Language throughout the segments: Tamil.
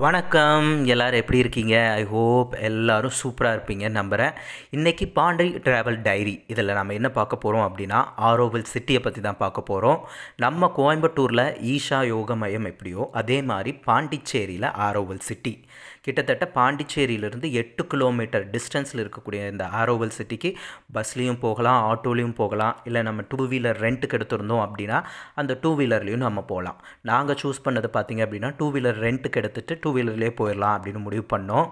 வணக்கம். எல்லாரும் எப்படி இருக்கீங்க? ஐ ஹோப் எல்லாரும் சூப்பரா இருப்பீங்கன்னு நம்புறேன். இன்னைக்கு பாண்டி டிராவல் டைரி இதில் நம்ம என்ன பார்க்க போகிறோம் அப்படின்னா, ஆரோவில் சிட்டியை பற்றி தான் பார்க்க போகிறோம். நம்ம கோயம்புத்தூரில் ஈஷா யோக மையம் எப்படியோ அதே மாதிரி பாண்டிச்சேரியில் ஆரோவில் சிட்டி. கிட்டத்தட்ட பாண்டிச்சேரியிலிருந்து 8 கிலோமீட்டர் டிஸ்டன்ஸில் இருக்கக்கூடிய இந்த ஆரோவில் சிட்டிக்கு பஸ்லேயும் போகலாம், ஆட்டோலையும் போகலாம், இல்லை நம்ம டூ வீலர் ரெண்ட்டுக்கு எடுத்திருந்தோம் அப்படின்னா அந்த டூ வீலர்லேயும் நம்ம போகலாம். நாங்கள் சூஸ் பண்ணது பார்த்திங்க அப்படின்னா டூ வீலர் ரெண்ட்டுக்கு எடுத்துகிட்டு டூ வீலர்லேயே போயிடலாம் அப்படின்னு முடிவு பண்ணோம்.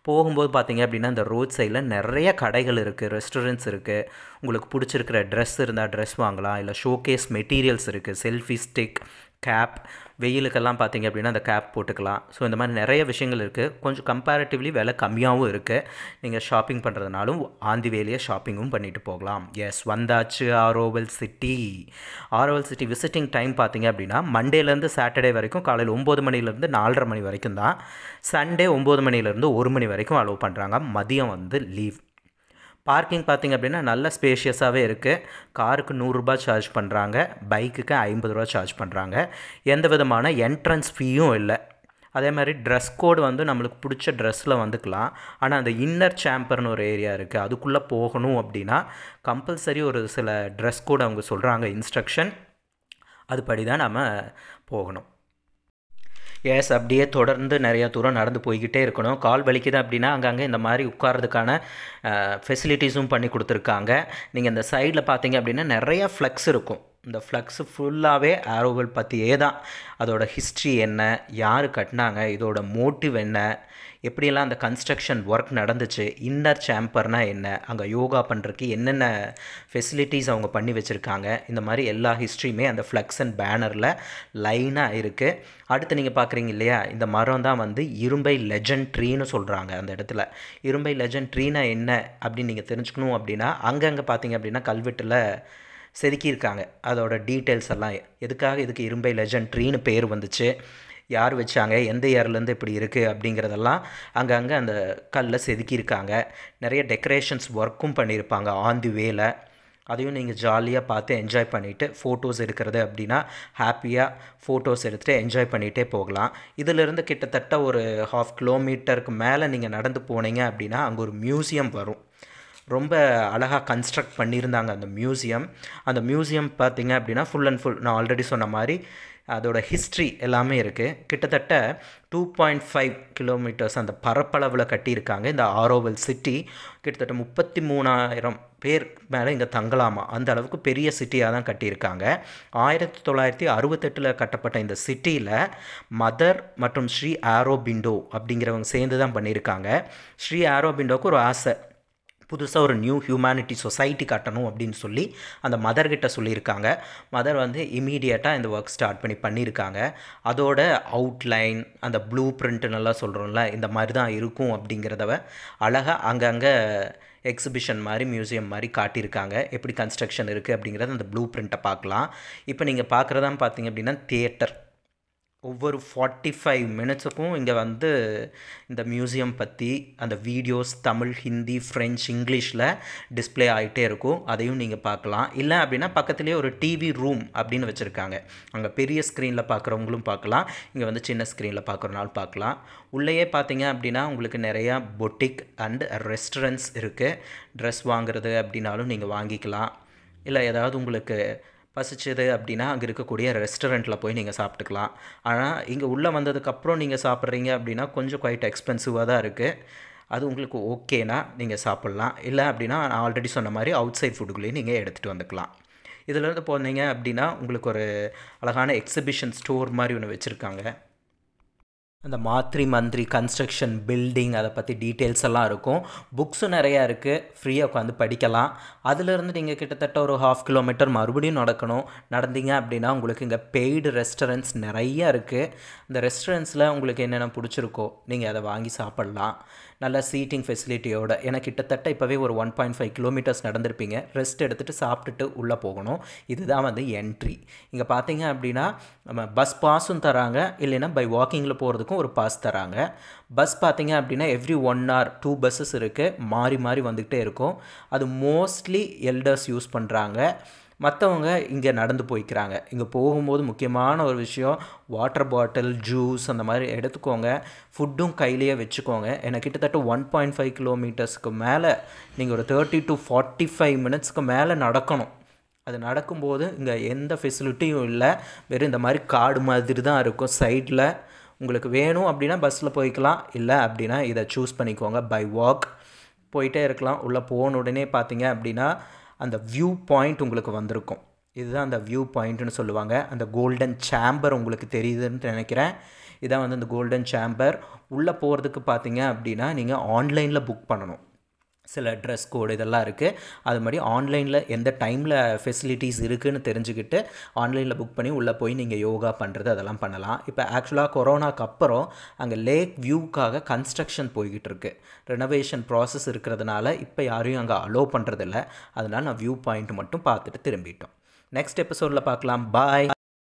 போகும்போது பார்த்திங்க அப்படின்னா இந்த ரோட் சைடில் நிறைய கடைகள் இருக்குது, ரெஸ்டாரண்ட்ஸ் இருக்குது. உங்களுக்கு பிடிச்சிருக்கிற ட்ரெஸ் இருந்தால் ட்ரெஸ் வாங்கலாம், இல்லை ஷோகேஸ் மெட்டீரியல்ஸ் இருக்குது, செல்ஃபி ஸ்டிக், கேப், வெயிலுக்கெல்லாம் பார்த்திங்க அப்படின்னா அந்த கேப் போட்டுக்கலாம். ஸோ இந்த மாதிரி நிறைய விஷயங்கள் இருக்குது. கொஞ்சம் கம்பேரிட்டிவ்லி விலை கம்மியாகவும் இருக்குது. நீங்கள் ஷாப்பிங் பண்ணுறதுனாலும் ஆந்தி வேலையே ஷாப்பிங்கும் பண்ணிட்டு போகலாம். எஸ், வந்தாச்சு Auroville city. Auroville city visiting time பார்த்திங்க அப்படின்னா மண்டேலேருந்து சாட்டர்டே வரைக்கும் காலையில் 9 மணிலேருந்து 4:30 மணி வரைக்கும் தான். சண்டே 9 மணிலேருந்து 1 மணி வரைக்கும் அலோவ் பண்ணுறாங்க. மதியம் வந்து லீவ். பார்க்கிங் பார்த்திங்க அப்படின்னா நல்ல ஸ்பேஷியஸாகவே இருக்குது. காருக்கு 100 ரூபாய் சார்ஜ் பண்ணுறாங்க, பைக்குக்கு 50 ரூபா சார்ஜ் பண்ணுறாங்க. எந்த விதமான என்ட்ரன்ஸ் ஃபீயும் இல்லை. அதே மாதிரி ட்ரெஸ் கோடு வந்து நம்மளுக்கு பிடிச்ச ட்ரெஸ்ஸில் வந்துக்கலாம். ஆனால் அந்த இன்னர் சேம்பர்னு ஒரு ஏரியா இருக்குது, அதுக்குள்ளே போகணும் அப்படின்னா கம்பல்சரி ஒரு சில ட்ரெஸ் கோடு அவங்க சொல்கிறாங்க, இன்ஸ்ட்ரக்ஷன். அதுபடி தான் நம்ம போகணும். எஸ், அப்படியே தொடர்ந்து நிறையா தூரம் நடந்து போய்கிட்டே இருக்கணும். கால் வலிக்குது அப்படின்னா அங்கங்கே இந்த மாதிரி உட்கார்றதுக்கான ஃபெசிலிட்டிஸும் பண்ணி கொடுத்துருக்காங்க. நீங்கள் இந்த சைடில் பார்த்தீங்க அப்படின்னா நிறையா ஃப்ளெக்ஸ் இருக்கும். இந்த ஃப்ளெக்ஸு ஃபுல்லாகவே ஆரோவில் பற்றியே தான். அதோட ஹிஸ்ட்ரி என்ன, யார் கட்டினாங்க, இதோட மோட்டிவ் என்ன, எப்படியெல்லாம் அந்த கன்ஸ்ட்ரக்ஷன் ஒர்க் நடந்துச்சு, இன்னர் சேம்பர்னால் என்ன, அங்கே யோகா பண்ணுறதுக்கு என்னென்ன ஃபெசிலிட்டிஸ் அவங்க பண்ணி வச்சுருக்காங்க, இந்த மாதிரி எல்லா ஹிஸ்ட்ரியுமே அந்த ஃப்ளெக்ஸ் அண்ட் பேனரில் லைனாக இருக்குது. அடுத்து நீங்கள் பார்க்குறீங்க இல்லையா, இந்த மரம் தான் வந்து இரும்பை லெஜண்ட் ட்ரீன்னு சொல்கிறாங்க. அந்த இடத்துல இரும்பை லெஜண்ட் ட்ரீனா என்ன அப்படின்னு நீங்கள் தெரிஞ்சுக்கணும் அப்படின்னா அங்கங்கே பார்த்தீங்க அப்படின்னா கல்வெட்டில் செதுக்கியிருக்காங்க. அதோட டீட்டெயில்ஸ் எல்லாம், எதுக்காக இதுக்கு இரும்பை லெஜண்ட் ட்ரீன்னு பேர் வந்துச்சு, யார் வச்சாங்க, எந்த இயர்லேருந்து இப்படி இருக்குது அப்படிங்கிறதெல்லாம் அங்கங்கே அந்த கல்லில் செதுக்கியிருக்காங்க. நிறைய டெக்கரேஷன்ஸ் ஒர்க்கும் பண்ணியிருப்பாங்க ஆன் தி வேல. அதையும் நீங்கள் ஜாலியாக பார்த்து என்ஜாய் பண்ணிவிட்டு ஃபோட்டோஸ் எடுக்கிறது அப்படின்னா ஹாப்பியாக ஃபோட்டோஸ் எடுத்துகிட்டு என்ஜாய் பண்ணிகிட்டே போகலாம். இதிலிருந்து கிட்டத்தட்ட ஒரு 1/2 கிலோமீட்டருக்கு மேலே நீங்கள் நடந்து போனீங்க அப்படின்னா அங்கே ஒரு மியூசியம் வரும். ரொம்ப அழகாக கன்ஸ்ட்ரக்ட் பண்ணியிருந்தாங்க அந்த மியூசியம். அந்த மியூசியம் பார்த்திங்க அப்படின்னா ஃபுல் அண்ட் ஃபுல் நான் ஆல்ரெடி சொன்ன மாதிரி அதோட ஹிஸ்ட்ரி எல்லாமே இருக்குது. கிட்டத்தட்ட 2.5 கிலோமீட்டர்ஸ் அந்த பரப்பளவில் கட்டியிருக்காங்க இந்த ஆரோவில் சிட்டி. கிட்டத்தட்ட 33,000 பேர் மேலே இங்கே தங்கலாமா, அந்த அளவுக்கு பெரிய சிட்டியாக தான் கட்டியிருக்காங்க. 1968 கட்டப்பட்ட இந்த சிட்டியில் மதர் மற்றும் ஸ்ரீ ஆரோபிண்டோ அப்படிங்கிறவங்க சேர்ந்து தான் பண்ணியிருக்காங்க. ஸ்ரீ ஆரோபிண்டோவுக்கு ஒரு ஆசை, புதுசாக ஒரு நியூ ஹியூமனிட்டி சொசைட்டி கட்டணும் அப்படின்னு சொல்லி அந்த மதர்கிட்ட சொல்லியிருக்காங்க. மதர் வந்து இமீடியட்டாக இந்த ஒர்க் ஸ்டார்ட் பண்ணியிருக்காங்க. அதோட அவுட்லைன், அந்த ப்ளூ பிரிண்ட்டு நல்லா சொல்கிறோம்ல, இந்த மாதிரி தான் இருக்கும் அப்படிங்கிறத அழகாக அங்கங்கே எக்ஸிபிஷன் மாதிரி மியூசியம் மாதிரி காட்டியிருக்காங்க. எப்படி கன்ஸ்ட்ரக்ஷன் இருக்குது அப்படிங்கிறத அந்த ப்ளூ பிரிண்ட்டை பார்க்கலாம். இப்போ நீங்கள் பார்க்குறதான் பார்த்தீங்க அப்படின்னா தியேட்டர். ஒவ்வொரு 45 மினிட்ஸுக்கும் இங்கே வந்து இந்த மியூசியம் பற்றி அந்த வீடியோஸ் தமிழ், ஹிந்தி, ஃப்ரெஞ்ச், இங்கிலீஷில் டிஸ்பிளே ஆகிட்டே இருக்கும். அதையும் நீங்கள் பார்க்கலாம். இல்லை அப்படின்னா பக்கத்துலேயே ஒரு டிவி ரூம் அப்படின்னு வச்சுருக்காங்க. அங்கே பெரிய ஸ்க்ரீனில் பார்க்குறவங்களும் பார்க்கலாம், இங்கே வந்து சின்ன ஸ்க்ரீனில் பார்க்குறனாலும் பார்க்கலாம். உள்ளேயே பார்த்தீங்க அப்படின்னா உங்களுக்கு நிறையா பொட்டிக் அண்ட் ரெஸ்டாரண்ட்ஸ் இருக்குது. ட்ரெஸ் வாங்குறது அப்படின்னாலும் நீங்கள் வாங்கிக்கலாம். இல்லை ஏதாவது உங்களுக்கு பசிச்சது அப்படின்னா அங்கே இருக்கக்கூடிய ரெஸ்டாரண்ட்டில் போய் நீங்கள் சாப்பிட்டுக்கலாம். ஆனால் இங்கே உள்ளே வந்ததுக்கப்புறம் நீங்கள் சாப்பிட்றீங்க அப்படின்னா கொஞ்சம் குவைட் எக்ஸ்பென்சிவாக தான் இருக்குது. அது உங்களுக்கு ஓகேனா நீங்கள் சாப்பிட்லாம். இல்லை அப்படின்னா நான் ஆல்ரெடி சொன்ன மாதிரி அவுட் சைட் ஃபுட்டுகளையும் நீங்கள் எடுத்துகிட்டு வந்துக்கலாம். இதிலேருந்து போனீங்க அப்படின்னா உங்களுக்கு ஒரு அழகான எக்ஸிபிஷன் ஸ்டோர் மாதிரி ஒன்று வச்சுருக்காங்க. அந்த மாத்ரி மந்திரி கன்ஸ்ட்ரக்ஷன் பில்டிங் அதை பற்றி டீட்டெயில்ஸ் எல்லாம் இருக்கும். புக்ஸும் நிறையா இருக்குது, ஃப்ரீயாக உட்காந்து படிக்கலாம். அதிலிருந்து நீங்கள் கிட்டத்தட்ட ஒரு 1/2 கிலோமீட்டர் மறுபடியும் நடந்தீங்க அப்படின்னா உங்களுக்கு இங்கே பெய்டு ரெஸ்டாரண்ட்ஸ் நிறையா இருக்குது. இந்த ரெஸ்டாரண்ட்ஸில் உங்களுக்கு என்னென்ன பிடிச்சிருக்கோ நீங்கள் அதை வாங்கி சாப்பிட்லாம். நல்ல சீட்டிங் ஃபெசிலிட்டியோட. ஏன்னா கிட்டத்தட்ட இப்போவே ஒரு 1.5 கிலோமீட்டர்ஸ் நடந்திருப்பீங்க. ரெஸ்ட் எடுத்துகிட்டு சாப்பிட்டுட்டு உள்ளே போகணும். இதுதான் வந்து என்ட்ரி. இங்கே பார்த்தீங்க அப்படின்னா நம்ம பஸ் பாஸும் தராங்க, இல்லைன்னா பை வாக்கிங்கில் போகிறதுக்கும் ஒரு பாஸ் தராங்க. பஸ் பார்த்தீங்க அப்படின்னா எவ்ரி 1 hour 2 buses இருக்குது, மாறி மாறி வந்துக்கிட்டே இருக்கும். அது மோஸ்ட்லி எல்டர்ஸ் யூஸ் பண்ணுறாங்க. மற்றவங்க இங்கே நடந்து போய்க்கிறாங்க. இங்கே போகும்போது முக்கியமான ஒரு விஷயம், வாட்டர் பாட்டில், ஜூஸ் அந்த மாதிரி எடுத்துக்கோங்க. ஃபுட்டும் கையிலேயே வச்சுக்கோங்க. ஏன்னா கிட்டத்தட்ட 1.5 கிலோமீட்டர்ஸ்க்கு மேலே நீங்கள் ஒரு 30 to 45 மினிட்ஸ்க்கு மேலே நடக்கணும். அது நடக்கும்போது இங்கே எந்த ஃபெசிலிட்டியும் இல்லை, வெறும் இந்த மாதிரி காடு மாதிரி தான் இருக்கும். சைடில் உங்களுக்கு வேணும் அப்படின்னா பஸ்ஸில் போய்க்கலாம், இல்லை அப்படின்னா இதை சூஸ் பண்ணிக்கோங்க. பை வாக் போயிட்டே இருக்கலாம். உள்ளே போன உடனே பார்த்தீங்க அப்படின்னா அந்த வியூ பாயிண்ட் உங்களுக்கு வந்திருக்கும். இதுதான் அந்த வியூ பாயிண்ட்னு சொல்லுவாங்க. அந்த கோல்டன் சேம்பர் உங்களுக்கு தெரியுதுன்னு நினைக்கிறேன். இதான் வந்து அந்த கோல்டன் சேம்பர். உள்ளே போகிறதுக்கு பார்த்தீங்க அப்படின்னா நீங்கள் ஆன்லைனில் புக் பண்ணணும். சில ட்ரெஸ் கோடு இதெல்லாம் இருக்குது. அது மாதிரி ஆன்லைனில் எந்த டைமில் ஃபெசிலிட்டிஸ் இருக்குதுன்னு தெரிஞ்சுக்கிட்டு ஆன்லைனில் புக் பண்ணி உள்ளே போய் நீங்கள் யோகா பண்ணுறது அதெல்லாம் பண்ணலாம். இப்போ ஆக்சுவலாக கொரோனாக்கு அப்புறம் அங்கே லேக் வியூக்காக கன்ஸ்ட்ரக்ஷன் போய்கிட்டு இருக்குது. ரெனோவேஷன் ப்ராசஸ் இருக்கிறதுனால இப்போ யாரையும் அங்கே அலோவ் பண்ணுறதில்ல. அதனால் நான் வியூ பாயிண்ட் மட்டும் பார்த்துட்டு திரும்பிட்டோம். நெக்ஸ்ட் எபிசோடில் பார்க்கலாம். பாய்.